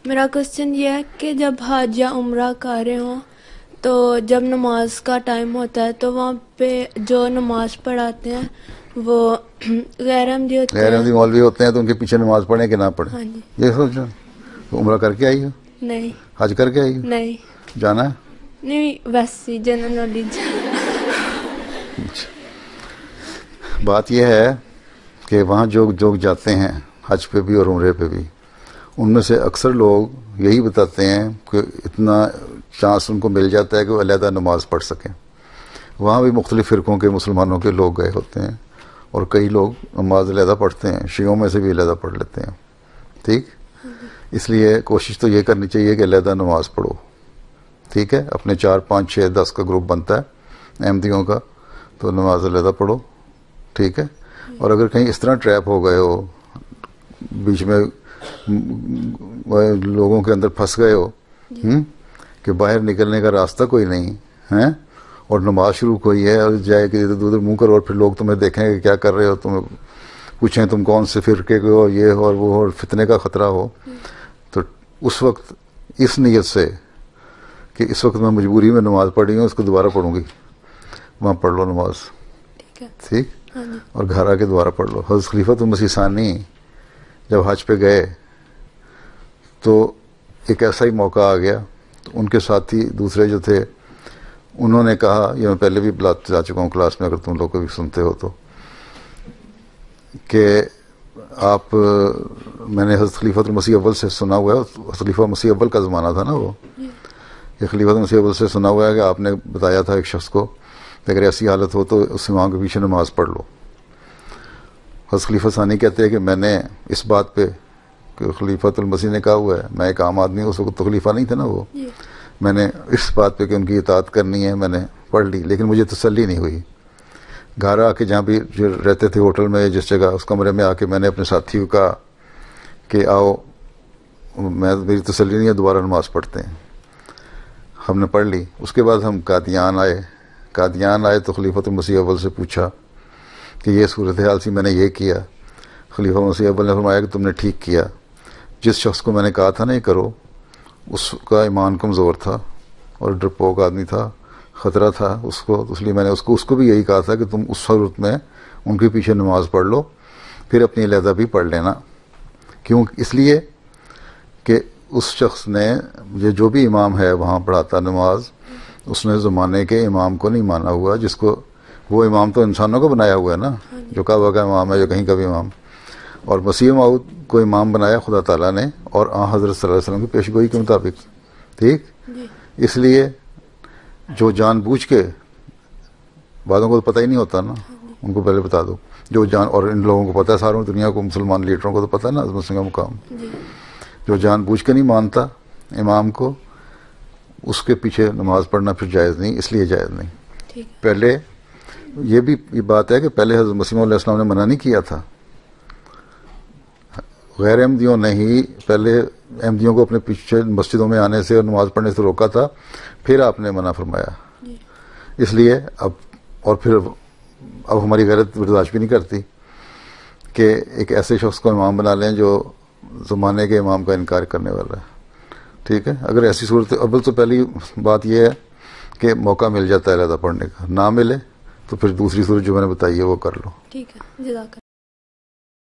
میرا کوشچن یہ ہے کہ جب حج یا عمرہ کر رہے ہوں تو جب نماز کا ٹائم ہوتا ہے تو وہاں پہ جو نماز پڑھاتے ہیں وہ غیر احمدی ہوتے غیر ہیں. احمدی مولوی ہوتے ہیں تو ان کے پیچھے نماز پڑھیں کہ نہ پڑھیں؟ ہاں جی. یہ سوچو. تو عمرہ کر کے آئی ہو؟ نہیں. حج کر کے آئی ہو؟ نہیں جانا ہے؟ نہیں ویسی جنرل نالج. بات یہ ہے کہ وہاں جو لوگ جاتے ہیں حج پہ بھی اور عمرے پہ بھی، ان میں سے اکثر لوگ یہی بتاتے ہیں کہ اتنا چانس ان کو مل جاتا ہے کہ وہ علیحدہ نماز پڑھ سکیں. وہاں بھی مختلف فرقوں کے مسلمانوں کے لوگ گئے ہوتے ہیں اور کئی لوگ نماز علیحدہ پڑھتے ہیں، شیعوں میں سے بھی علیحدہ پڑھ لیتے ہیں. ٹھیک، اس لیے کوشش تو یہ کرنی چاہیے کہ علیحدہ نماز پڑھو. ٹھیک ہے، اپنے 4 5 6 10 کا گروپ بنتا ہے احمدیوں کا، تو نماز علیحدہ پڑھو. ٹھیک ہے. اور اگر کہیں اس طرح ٹریپ ہو گئے ہو، بیچ میں لوگوں کے اندر پھنس گئے ہو کہ باہر نکلنے کا راستہ کوئی نہیں ہے اور نماز شروع ہوئی ہے اور جائے کہ ادھر ادھر منہ کرو اور پھر لوگ تمہیں دیکھیں کہ کیا کر رہے ہو، تمہیں پوچھیں تم کون سے فرقے کے ہو، یہ ہو اور وہ ہو، اور فتنے کا خطرہ ہو، تو اس وقت اس نیت سے کہ اس وقت میں مجبوری میں نماز پڑھ رہی ہوں، اس کو دوبارہ پڑھوں گی، وہاں پڑھ لو نماز. ٹھیک. اور گھر آ کے دوبارہ پڑھ لو. حضرت خلیفۃ المسیح ثانی جب حج پہ گئے تو ایک ایسا ہی موقع آ گیا، تو ان کے ساتھی دوسرے جو تھے انہوں نے کہا، یہ میں پہلے بھی بتا چکا ہوں کلاس میں، اگر تم لوگ کبھی سنتے ہو تو، کہ آپ، میں نے حضرت خلیفۃ المسیح اول سے سنا ہوا ہے، خلیفہ مسیح اول کا زمانہ تھا نا وہ، یہ خلیفۃ مسیح اول سے سنا ہوا ہے کہ آپ نے بتایا تھا ایک شخص کو کہ اگر ایسی حالت ہو تو اس امام کے پیچھے نماز پڑھ لو. حضرت خلیفہ ثانی کہتے ہیں کہ میں نے اس بات پہ کہ خلیفۃ المسیح نے کہا ہوا ہے، میں ایک عام آدمی ہوں، اس وقت تو خلیفہ نہیں تھا نا وہ، میں نے اس بات پہ کہ ان کی اطاعت کرنی ہے میں نے پڑھ لی، لیکن مجھے تسلی نہیں ہوئی. گھر آ کے جہاں بھی جو رہتے تھے ہوٹل میں جس جگہ، اس کمرے میں آ کے میں نے اپنے ساتھی کو کہا کہ آؤ، میری تسلی نہیں ہے، دوبارہ نماز پڑھتے ہیں. ہم نے پڑھ لی. اس کے بعد ہم قادیان آئے تو خلیفۃ المسیح اول سے پوچھا کہ یہ صورتحال سی، میں نے یہ کیا. خلیفہ مسیح اول نے فرمایا کہ تم نے ٹھیک کیا، جس شخص کو میں نے کہا تھا نا یہ کرو، اس کا ایمان کمزور تھا اور ڈرپوک آدمی تھا، خطرہ تھا اس کو، اس لیے میں نے اس کو بھی یہی کہا تھا کہ تم اس صورت میں ان کے پیچھے نماز پڑھ لو، پھر اپنی علیحدہ بھی پڑھ لینا. کیوں؟ اس لیے کہ اس شخص نے، یہ جو بھی امام ہے وہاں پڑھاتا نماز، اس نے زمانے کے امام کو نہیں مانا ہوا، جس کو وہ امام تو انسانوں کو بنایا ہوا ہے نا، جو کعبہ کا امام ہے یا کہیں کا بھی امام، اور مسیح موعود کو امام بنایا خدا تعالیٰ نے اور آن حضرت صلی اللہ علیہ وسلم کی پیش گوئی کے مطابق. ٹھیک. اس لیے جو جان بوجھ کے، بعضوں کو تو پتہ ہی نہیں ہوتا نا، ان کو پہلے بتا دو، اور ان لوگوں کو پتہ ہے، ساروں دنیا کو، مسلمان لیڈروں کو تو پتہ ہے نا عظمت سنگھ کا مقام. جو جان بوجھ کے نہیں مانتا امام کو، اس کے پیچھے نماز پڑھنا پھر جائز نہیں، اس لیے جائز نہیں. پہلے یہ بھی یہ بات ہے کہ پہلے حضرت مسیح علیہ السلام نے منع نہیں کیا تھا، غیر احمدیوں نے ہی پہلے احمدیوں کو اپنے پیچھے مسجدوں میں آنے سے اور نماز پڑھنے سے روکا تھا، پھر آپ نے منع فرمایا. اس لیے اب ہماری غیرت برداشت بھی نہیں کرتی کہ ایک ایسے شخص کو امام بنا لیں جو زمانے کے امام کا انکار کرنے والا ہے. ٹھیک ہے. اگر ایسی صورت، اول تو پہلی بات یہ ہے کہ موقع مل جاتا ہے علیحدہ پڑھنے کا، نہ ملے تو پھر دوسری صورت جو میں نے بتائی ہے وہ کر لو. ٹھیک ہے. جزاک اللہ.